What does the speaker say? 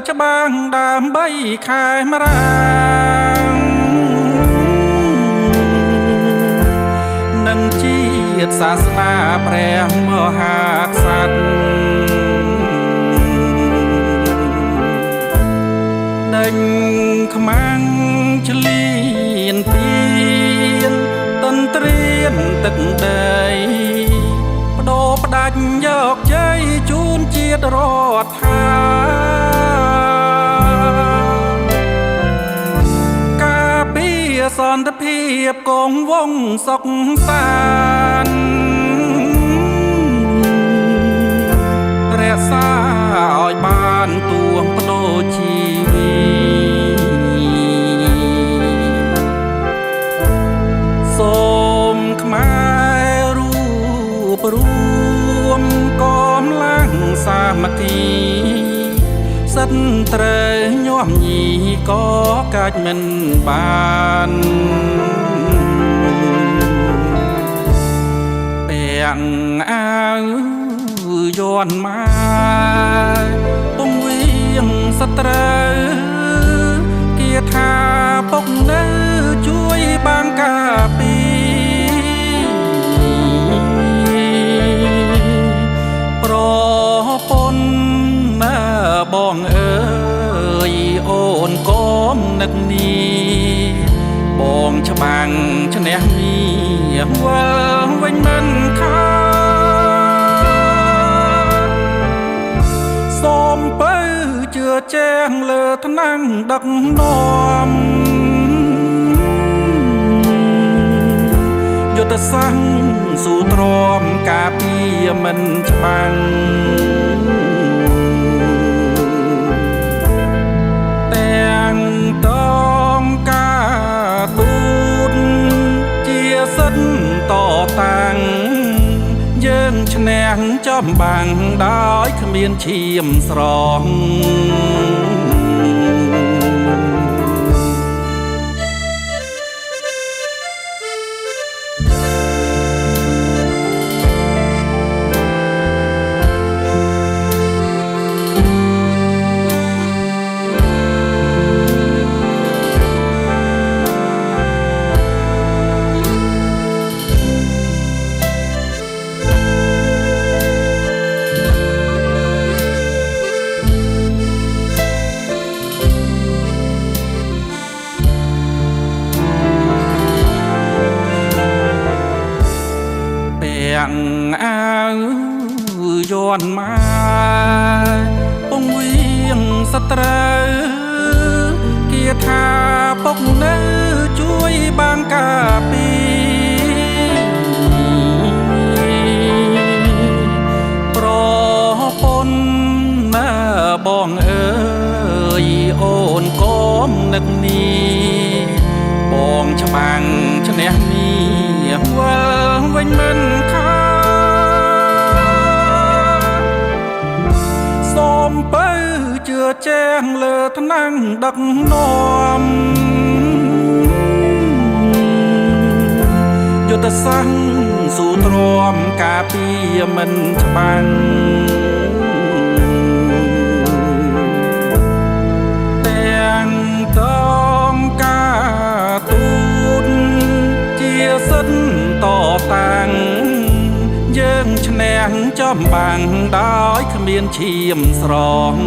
ច្បាំងដើម្បីខែមរាំងនឹងជាតិសាសនាព្រះមហាក្សត្រដេញខ្មាំងឆ្លៀនទៀនតន្ត្រៀនទឹកដីបដូរផ្ដាច់យកជ័យជូនជាតិរដ្ឋាការពារសន្តិភាពគង់វង្សសុខសាន្តរក្សាឲ្យបានទួងបដូរជីវិតសូមខ្មែររួបរួមកម្លាំងសាមគ្គីសិទ្ធិត្រូវញាំញីក៏កាច់មិនបានពាក់អាវយន់មកពងវៀងសត្រូវគាថាពុកនៅជួយបានការពីប្រពន្ធបងអើយអូនកុំនឹកនេះបងច្បាំងឈ្នះមាវិលវិញមិនខាសូមបើជឿជាងលើថ្នាំងដឹកនាំយុទ្ធសាស្ត្រស៊ូទ្រាំការពារមិនច្បាំងទាំងតងការទូតជាសិទ្ធិតតាំងយើងឈ្នះចំបាំងដោយគ្មានឈាមស្រង់អាវយន់មកពងវៀងសត្រូវគាថាពុកនៅជួយបានការពីប្រពន្ធបងអើយអូនកុំនឹកនេះបងច្បាំងឈ្នះមាវិលវិញមិនខាសូមបើជឿជាងលើថ្នាំងដឹកនាំយុទ្ធសាស្ត្រស៊ូទ្រាំការពារមិនច្បាំងទាំងតងការទូតជាសិទ្ធិតតាំងយើងឈ្នះចំបាំងដោយគ្មានឈាមស្រង់